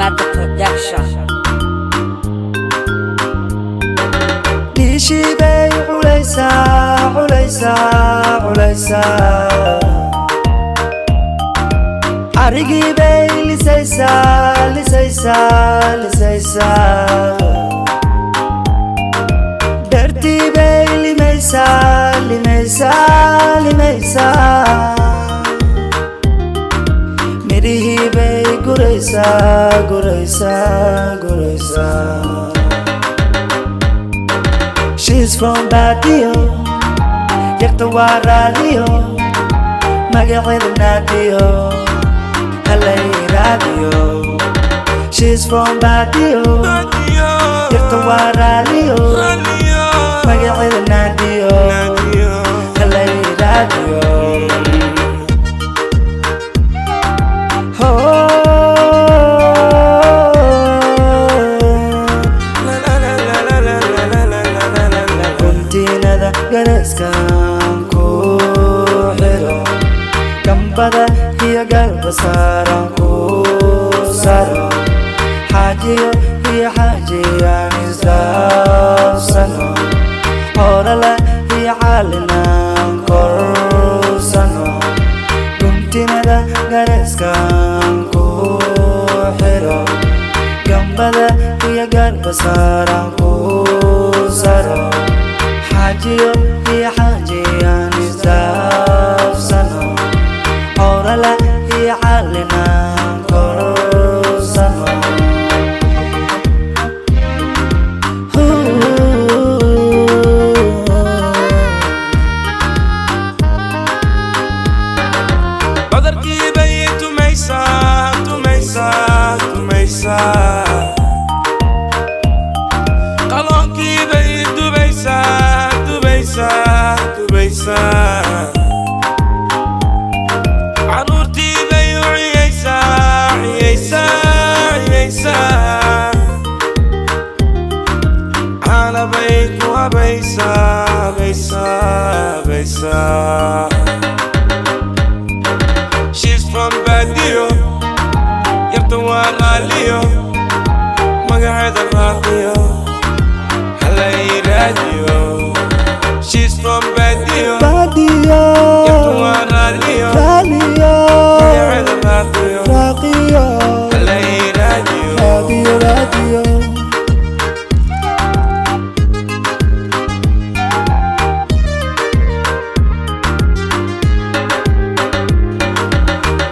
Mad Production. Dishi bay ulaysa Arigi bay lisaysa Dirty bay limaysa Mirihi bay guraysa She's from Badio, Yakta Radio, Magawil Nadio, Halay Radio. She's from Badio, Yakta Radio, Magawil Nadio, Halay Radio. Gareskan ku hero Gambada hiya garbasaran ku saro Hajiyo hiya hajiyan isdafsano Horala hiya halinan korsano Guntinada gareskan ku hero Gambada hiya garbasaran ku saro Hajiyo hiya hajiyan isdafsano Horala hiya halinan korsano Badarkii bay tumaysaa qaloonkii bay dubaysaa caruurtii bay u ciyaysaa caalabay ku habaysaa She's from Badio, yarta waa qaaliyo magaceeda raaqiyo Halay Radio. She's from Badio, yarta waa qaaliyo magaceeda raaqiyo Halay Radio.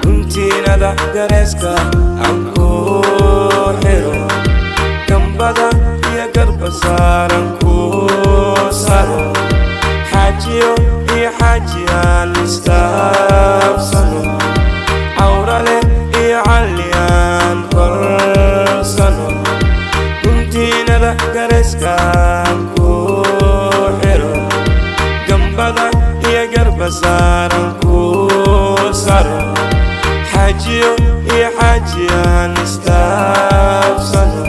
Guntinada gareska anku hero Gambada hiya garbasaran ku saro Hajiyo hiya hajiyan isdafsano Awrale hiya haliyan korsano Guntinada gareska anku hero Gambada hiya garbasaran ku saro Hajiyo hiya hajiyan isdafsano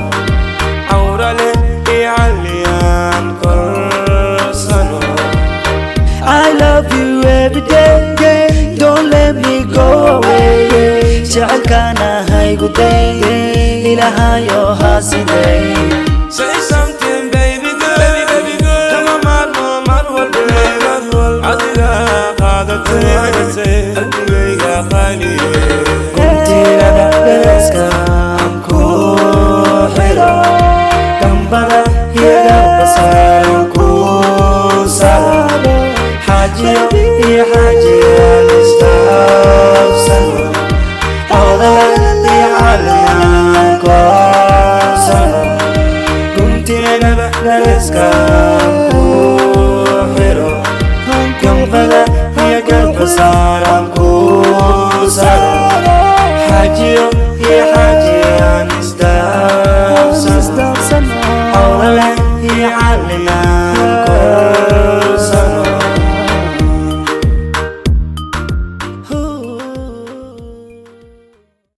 Awrale hiya haliyan korsano I love you every day, don't let me go away Jacaylkana haygu day, ilahayo hasiday Say something baby girl Kama marmo marwalbe Adiga qaadatay qalbigayga qaaliye Guntinada gareskan ku helo Gambada hiya garbasaran ku saro Hajiyo hiya hajiyan isdafsano Horala hiya haliyan korsano Guntinada gareskan ku helo Gambada hiya garbasaran ku saro Hajiyo hiya hajiyan